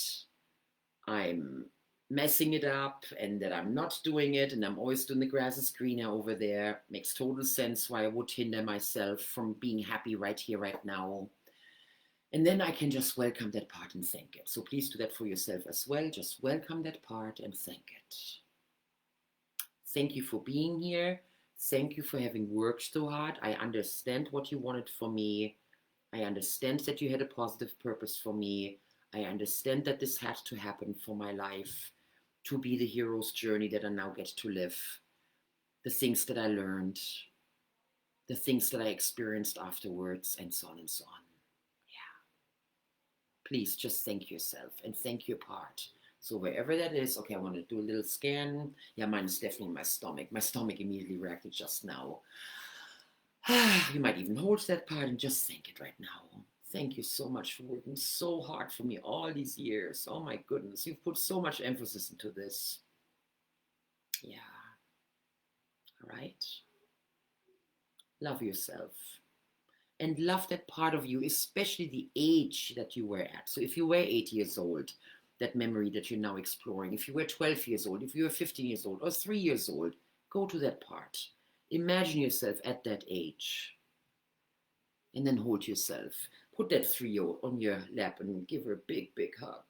I'm messing it up and that I'm not doing it and I'm always doing the grass is greener over there makes total sense why I would hinder myself from being happy right here, right now. And then I can just welcome that part and thank it. So please do that for yourself as well. Just welcome that part and thank it. Thank you for being here. Thank you for having worked so hard. I understand what you wanted for me. I understand that you had a positive purpose for me. I understand that this had to happen for my life to be the hero's journey that I now get to live. The things that I learned, the things that I experienced afterwards, and so on and so on. Yeah. Please just thank yourself and thank your part. So wherever that is, okay, I want to do a little scan. Yeah, mine is definitely in my stomach. My stomach immediately reacted just now. You might even hold that part and just thank it right now. Thank you so much for working so hard for me all these years. Oh my goodness, you've put so much emphasis into this. Yeah. All right. Love yourself. And love that part of you, especially the age that you were at. So if you were 8 years old, that memory that you're now exploring, if you were 12 years old, if you were 15 years old or 3 years old, go to that part. Imagine yourself at that age. And then hold yourself. Put that 3-year-old on your lap and give her a big, big hug.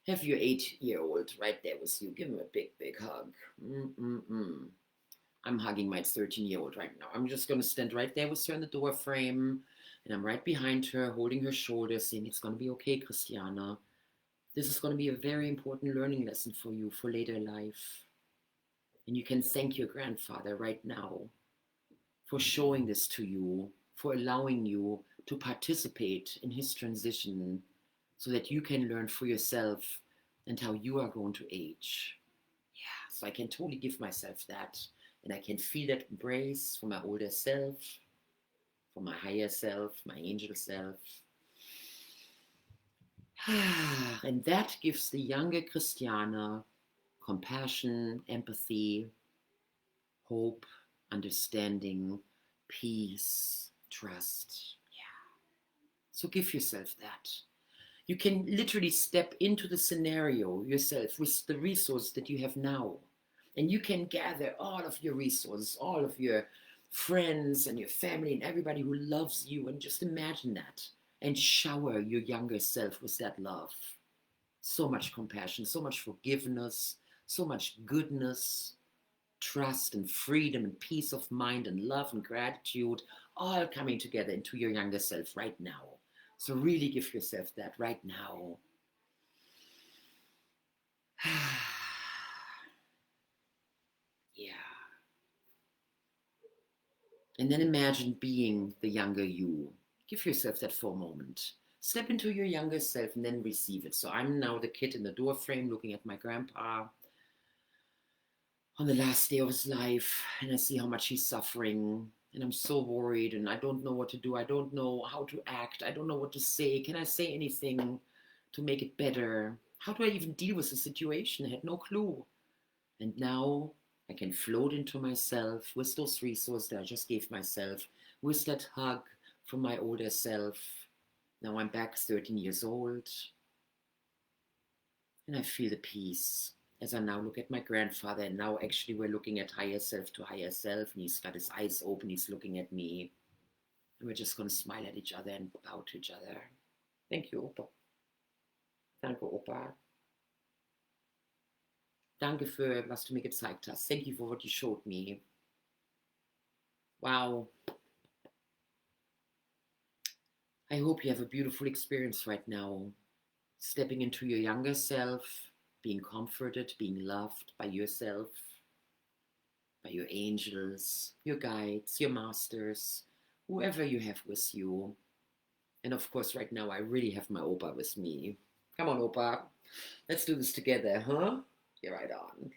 Have your 8-year-old right there with you. Give him a big, big hug. I'm hugging my 13-year-old right now. I'm just going to stand right there with her in the door frame. And I'm right behind her, holding her shoulder, saying, it's going to be okay, Christiana. This is going to be a very important learning lesson for you for later life. And you can thank your grandfather right now for showing this to you, for allowing you to participate in his transition so that you can learn for yourself and how you are going to age. Yeah, so I can totally give myself that. And I can feel that embrace for my older self, for my higher self, my angel self. And that gives the younger Christiana compassion, empathy, hope, understanding, peace, trust. Yeah. So give yourself that. You can literally step into the scenario yourself with the resources that you have now. And you can gather all of your resources, all of your friends and your family and everybody who loves you, and just imagine that and shower your younger self with that love. So much compassion, so much forgiveness, so much goodness. trust and freedom and peace of mind and love and gratitude all coming together into your younger self right now. So really give yourself that right now. Yeah. And then imagine being the younger you. Give yourself that for a moment. Step into your younger self and then receive it. So I'm now the kid in the door frame looking at my grandpa on the last day of his life, and I see how much he's suffering, and I'm so worried, and I don't know what to do. I don't know how to act. I don't know what to say. Can I say anything to make it better? How do I even deal with the situation? I had no clue. And now I can float into myself with those resources that I just gave myself, with that hug from my older self. Now I'm back 13 years old, and I feel the peace as I now look at my grandfather. And now actually we're looking at higher self to higher self, and he's got his eyes open, he's looking at me, and we're just going to smile at each other and bow to each other. Thank you, Opa. Danke, Opa. Danke für, was du mir gezeigt hast. Thank you for what you showed me. Wow. I hope you have a beautiful experience right now. Stepping into your younger self, being comforted, being loved by yourself, by your angels, your guides, your masters, whoever you have with you. And of course, right now, I really have my Opa with me. Come on, Opa. Let's do this together, huh? Yeah, right on.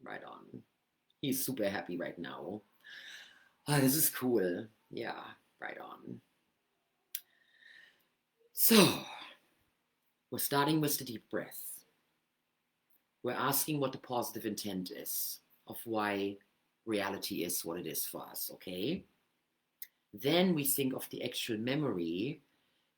Right on. He's super happy right now. Ah, this is cool. Yeah, right on. So, we're starting with the deep breath. We're asking what the positive intent is of why reality is what it is for us, okay? Then we think of the actual memory,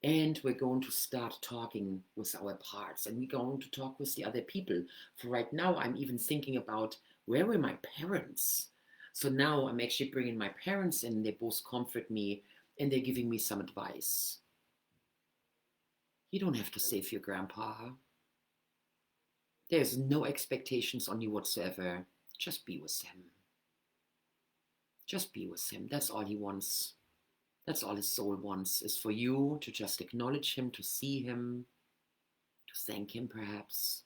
and we're going to start talking with our parts, and we're going to talk with the other people. For right now, I'm even thinking about, where were my parents? So now I'm actually bringing my parents in. They both comfort me, and they're giving me some advice. You don't have to save your grandpa. There's no expectations on you whatsoever. Just be with him. Just be with him. That's all he wants. That's all his soul wants, is for you to just acknowledge him, to see him, to thank him perhaps.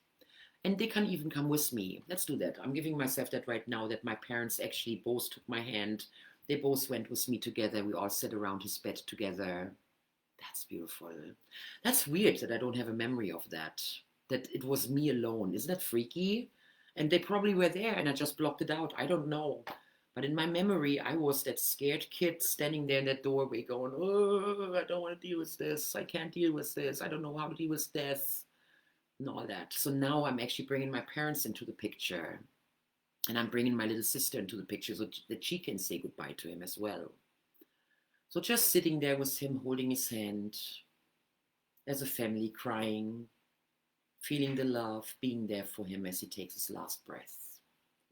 And they can even come with me. Let's do that. I'm giving myself that right now, that my parents actually both took my hand. They both went with me together. We all sat around his bed together. That's beautiful. That's weird that I don't have a memory of that. That it was me alone. Isn't that freaky? And they probably were there and I just blocked it out. I don't know. But in my memory, I was that scared kid standing there in that doorway going, oh, I don't want to deal with this. I can't deal with this. I don't know how to deal with death and all that. So now I'm actually bringing my parents into the picture. And I'm bringing my little sister into the picture so that she can say goodbye to him as well. So just sitting there with him, holding his hand, as a family, crying, feeling the love, being there for him as he takes his last breath.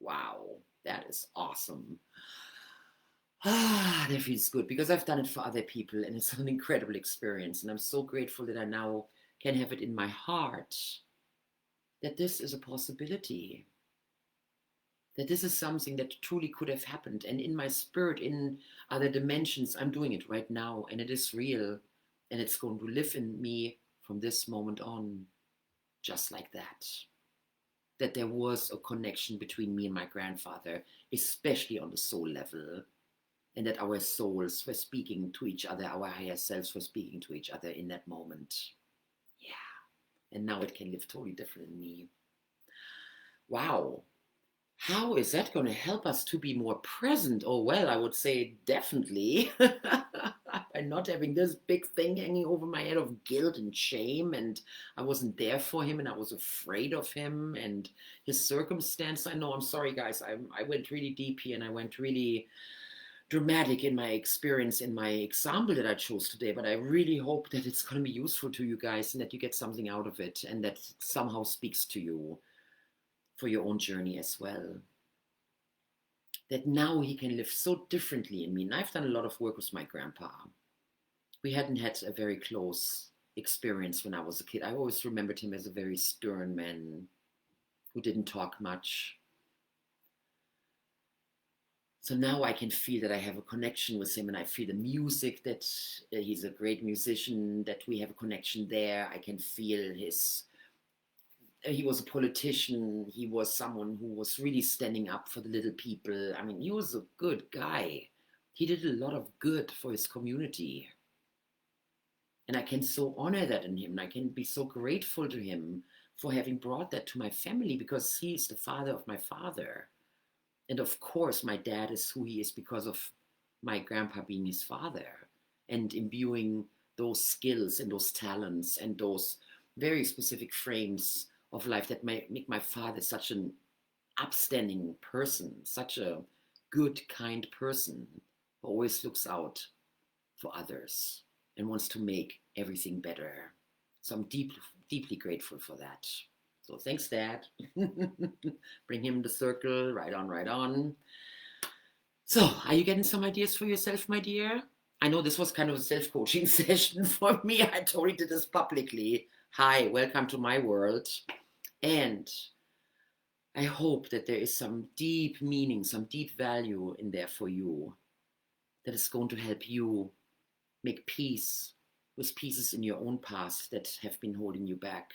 Wow, that is awesome. That feels good, because I've done it for other people and it's an incredible experience. And I'm so grateful that I now can have it in my heart that this is a possibility, that this is something that truly could have happened. And in my spirit, in other dimensions, I'm doing it right now, and it is real, and it's going to live in me from this moment on, just like that. That there was a connection between me and my grandfather, especially on the soul level, and that our souls were speaking to each other, our higher selves were speaking to each other in that moment. Yeah. And now it can live totally different in me. Wow. How is that going to help us to be more present? Oh, well, I would say definitely. By not having this big thing hanging over my head of guilt and shame, and I wasn't there for him, and I was afraid of him and his circumstance. I know, I'm sorry, guys. I went really deep here, and I went really dramatic in my experience, in my example that I chose today, but I really hope that it's going to be useful to you guys and that you get something out of it and that it somehow speaks to you for your own journey as well. That now he can live so differently in me. And I've done a lot of work with my grandpa. We hadn't had a very close experience when I was a kid. I always remembered him as a very stern man who didn't talk much. So now I can feel that I have a connection with him, and I feel the music, that he's a great musician, that we have a connection there. I can feel he was a politician. He was someone who was really standing up for the little people. I mean, he was a good guy. He did a lot of good for his community. And I can so honor that in him. And I can be so grateful to him for having brought that to my family, because he is the father of my father. And of course, my dad is who he is because of my grandpa being his father and imbuing those skills and those talents and those very specific frames of life that make my father such an upstanding person, such a good, kind person who always looks out for others and wants to make everything better. So I'm deeply grateful for that. So thanks, Dad. Bring him the circle, right on, right on. So, are you getting some ideas for yourself, my dear? I know this was kind of a self-coaching session for me. I totally did this publicly. Hi, welcome to my world. And I hope that there is some deep meaning, some deep value in there for you that is going to help you make peace with pieces in your own past that have been holding you back,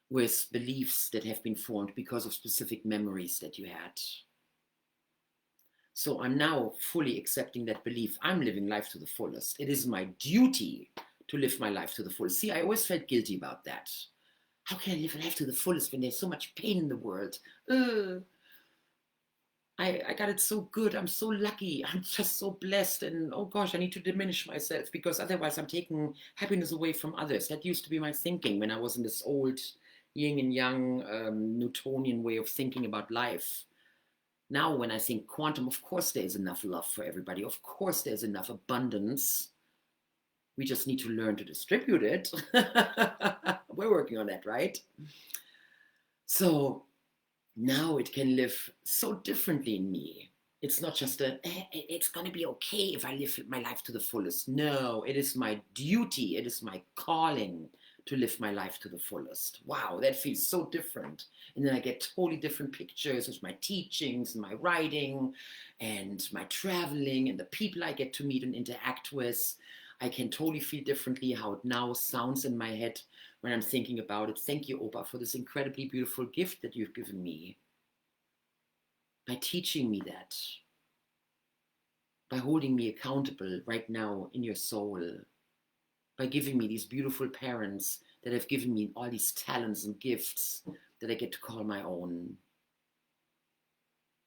with beliefs that have been formed because of specific memories that you had. So I'm now fully accepting that belief. I'm living life to the fullest. It is my duty to live my life to the fullest. See, I always felt guilty about that. How can I live life to the fullest when there's so much pain in the world? I got it so good. I'm so lucky. I'm just so blessed. And oh gosh, I need to diminish myself because otherwise I'm taking happiness away from others. That used to be my thinking when I was in this old yin and yang Newtonian way of thinking about life. Now, when I think quantum, of course there's enough love for everybody. Of course there's enough abundance. We just need to learn to distribute it. We're working on that, right? So now it can live so differently in me. It's not just it's going to be okay if I live my life to the fullest. No, it is my duty. It is my calling to live my life to the fullest. Wow, that feels so different. And then I get totally different pictures with my teachings and my writing and my traveling and the people I get to meet and interact with. I can totally feel differently how it now sounds in my head when I'm thinking about it. Thank you, Opa, for this incredibly beautiful gift that you've given me. By teaching me that, by holding me accountable right now in your soul, by giving me these beautiful parents that have given me all these talents and gifts that I get to call my own.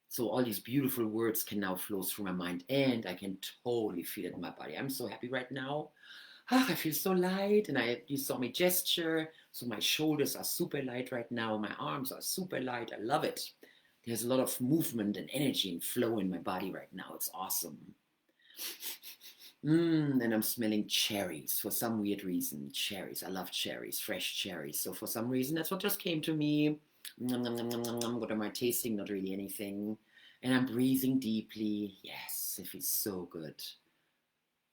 So all these beautiful words can now flow through my mind, and I can totally feel it in my body. I'm so happy right now. I feel so light, and you saw me gesture, so my shoulders are super light right now. My arms are super light. I love it. There's a lot of movement and energy and flow in my body right now. It's awesome. And I'm smelling cherries for some weird reason. Cherries. I love cherries, fresh cherries. So for some reason, that's what just came to me. What am I tasting? Not really anything. And I'm breathing deeply. Yes, it feels so good.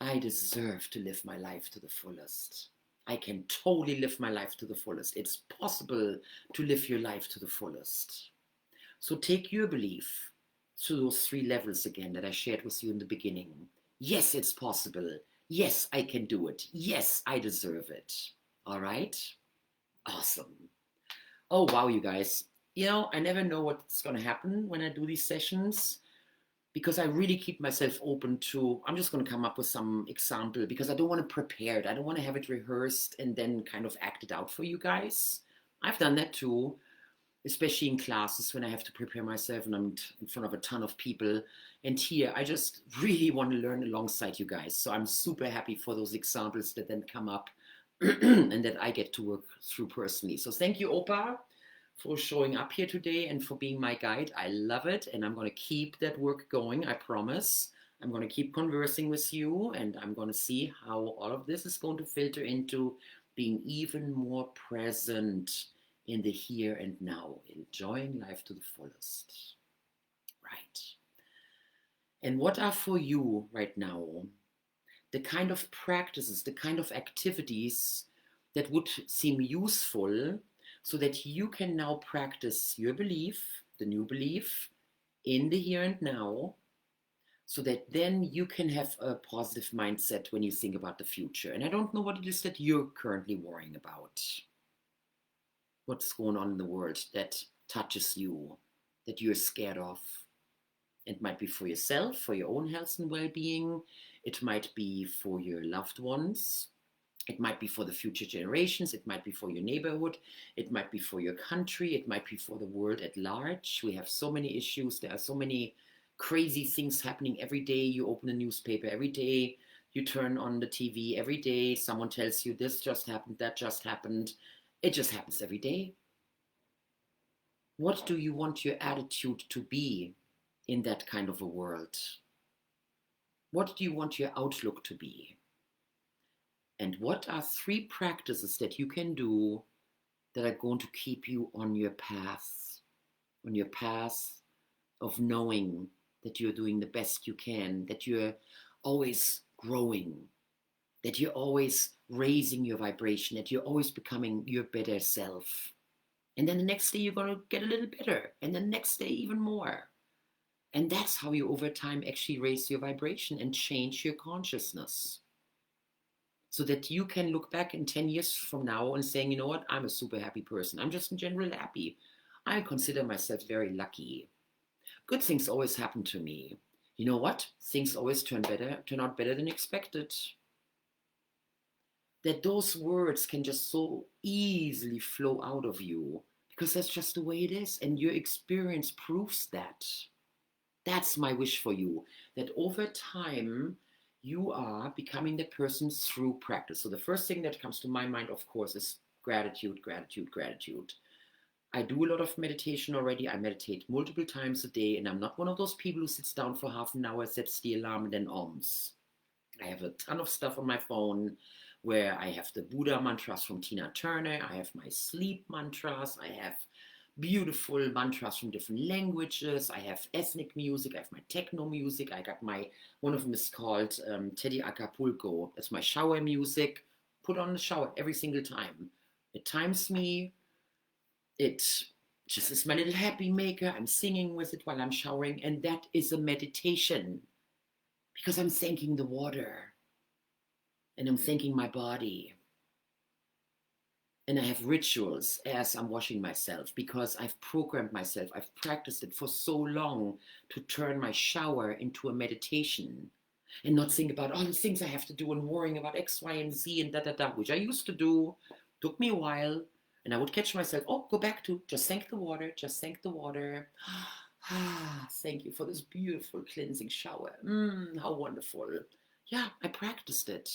I deserve to live my life to the fullest. I can totally live my life to the fullest. It's possible to live your life to the fullest. So take your belief to those 3 levels again that I shared with you in the beginning. Yes, it's possible. Yes, I can do it. Yes, I deserve it. All right? Awesome. Oh, wow, you guys. You know, I never know what's going to happen when I do these sessions because I really keep myself open to, I'm just going to come up with some example because I don't want to prepare it. I don't want to have it rehearsed and then kind of act it out for you guys. I've done that too, especially in classes when I have to prepare myself and I'm in front of a ton of people. And here, I just really want to learn alongside you guys. So I'm super happy for those examples that then come up and that I get to work through personally. So thank you, Opa, for showing up here today and for being my guide. I love it. And I'm going to keep that work going. I promise. I'm going to keep conversing with you and I'm going to see how all of this is going to filter into being even more present in the here and now, enjoying life to the fullest. Right. And what are for you right now the kind of practices, the kind of activities that would seem useful so that you can now practice your belief, the new belief, in the here and now, so that then you can have a positive mindset when you think about the future. And I don't know what it is that you're currently worrying about. What's going on in the world that touches you, that you're scared of. It might be for yourself, for your own health and well-being. It might be for your loved ones. It might be for the future generations. It might be for your neighborhood. It might be for your country. It might be for the world at large. We have so many issues. There are so many crazy things happening every day. You open a newspaper every day. You turn on the TV every day. Someone tells you this just happened, that just happened. It just happens every day. What do you want your attitude to be in that kind of a world? What do you want your outlook to be? And what are 3 practices that you can do that are going to keep you on your path of knowing that you're doing the best you can, that you're always growing, that you're always raising your vibration, that you're always becoming your better self. And then the next day you're going to get a little better, and the next day even more. And that's how you over time actually raise your vibration and change your consciousness. So that you can look back in 10 years from now and saying, you know what, I'm a super happy person. I'm just in general happy. I consider myself very lucky. Good things always happen to me. You know what? Things always turn out better than expected. That those words can just so easily flow out of you because that's just the way it is. And your experience proves that. That's my wish for you, that over time, you are becoming the person through practice. So the first thing that comes to my mind, of course, is gratitude, gratitude, gratitude. I do a lot of meditation already. I meditate multiple times a day, and I'm not one of those people who sits down for half an hour, sets the alarm, and then ohms. I have a ton of stuff on my phone where I have the Buddha mantras from Tina Turner. I have my sleep mantras. I have beautiful mantras from different languages. I have ethnic music. I have my techno music. I got one of them is called Teddy Acapulco. That's my shower music. Put on the shower every single time. It times me. It just is my little happy maker. I'm singing with it while I'm showering. And that is a meditation because I'm thanking the water and I'm thanking my body. And I have rituals as I'm washing myself because I've programmed myself. I've practiced it for so long to turn my shower into a meditation and not think about all the things I have to do and worrying about X, Y, and Z and da, which I used to do. Took me a while. And I would catch myself, go back to just thank the water, just thank the water. Thank you for this beautiful cleansing shower. How wonderful. Yeah, I practiced it.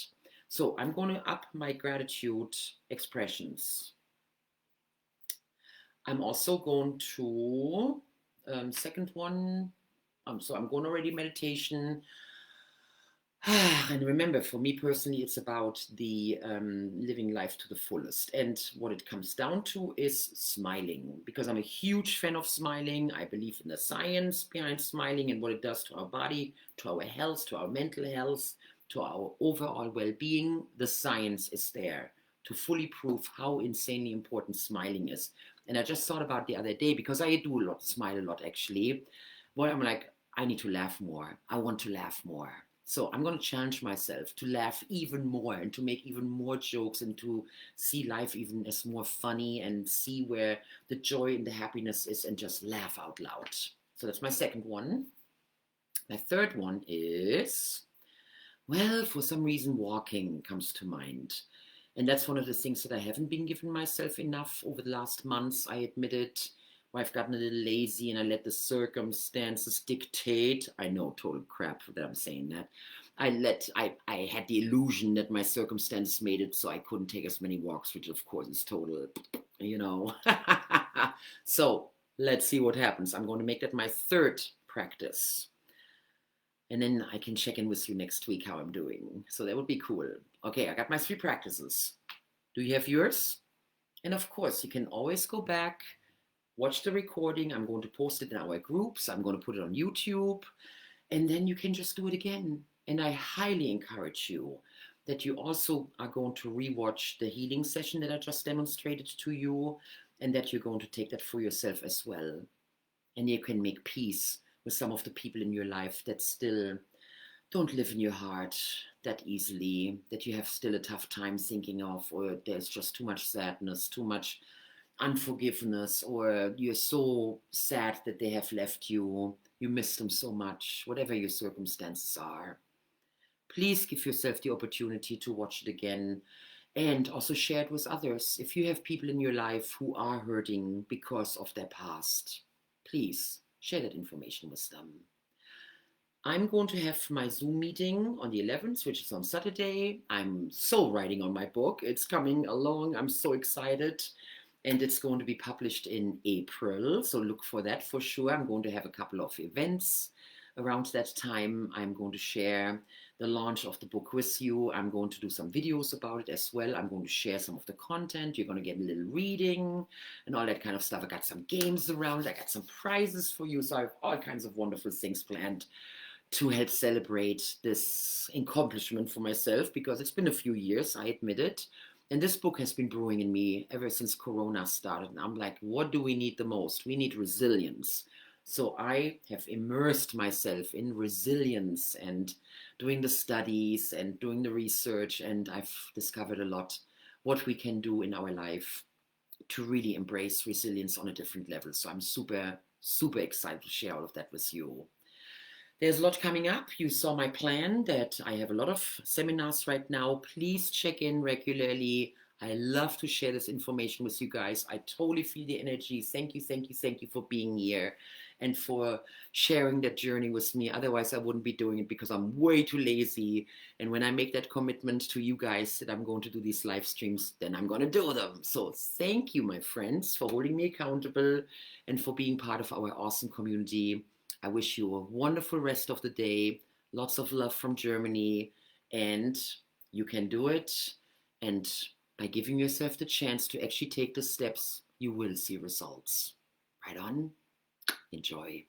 So I'm going to up my gratitude expressions. I'm also going to, second one, so I'm going already meditation. And remember, for me personally, it's about the living life to the fullest. And what it comes down to is smiling, because I'm a huge fan of smiling. I believe in the science behind smiling and what it does to our body, to our health, to our mental health, to our overall well-being. The science is there to fully prove how insanely important smiling is. And I just thought about the other day, because I do smile a lot actually, where I'm like, I need to laugh more. I want to laugh more. So I'm going to challenge myself to laugh even more and to make even more jokes and to see life even as more funny and see where the joy and the happiness is and just laugh out loud. So that's my second one. My third one is, well, for some reason, walking comes to mind. And that's one of the things that I haven't been giving myself enough over the last months, I admit it. Where I've gotten a little lazy and I let the circumstances dictate. I know, total crap that I'm saying that. I had the illusion that my circumstances made it so I couldn't take as many walks, which of course is total, So let's see what happens. I'm going to make that my third practice. And then I can check in with you next week how I'm doing. So that would be cool. Okay, I got my 3 practices. Do you have yours? And of course, you can always go back, watch the recording. I'm going to post it in our groups. I'm going to put it on YouTube. And then you can just do it again. And I highly encourage you that you also are going to rewatch the healing session that I just demonstrated to you, and that you're going to take that for yourself as well. And you can make peace with some of the people in your life that still don't live in your heart that easily, that you have still a tough time thinking of, or there's just too much sadness, too much unforgiveness, or you're so sad that they have left you, you miss them so much, whatever your circumstances are. Please give yourself the opportunity to watch it again and also share it with others. If you have people in your life who are hurting because of their past, please share that information with them. I'm going to have my Zoom meeting on the 11th, which is on Saturday. I'm so writing on my book. It's coming along. I'm so excited. And it's going to be published in April. So look for that for sure. I'm going to have a couple of events around that time. I'm going to share the launch of the book with you. I'm going to do some videos about it as well. I'm going to share some of the content. You're going to get a little reading and all that kind of stuff. I got some games around. I got some prizes for you. So I have all kinds of wonderful things planned to help celebrate this accomplishment for myself, because it's been a few years, I admit it. And this book has been brewing in me ever since Corona started. And I'm like, what do we need the most? We need resilience. So I have immersed myself in resilience and doing the studies and doing the research. And I've discovered a lot what we can do in our life to really embrace resilience on a different level. So I'm super, super excited to share all of that with you. There's a lot coming up. You saw my plan that I have a lot of seminars right now. Please check in regularly. I love to share this information with you guys. I totally feel the energy. Thank you, thank you, thank you for being here and for sharing that journey with me. Otherwise, I wouldn't be doing it, because I'm way too lazy. And when I make that commitment to you guys that I'm going to do these live streams, then I'm going to do them. So thank you, my friends, for holding me accountable and for being part of our awesome community. I wish you a wonderful rest of the day. Lots of love from Germany. And you can do it. And by giving yourself the chance to actually take the steps, you will see results. Right on. Enjoy.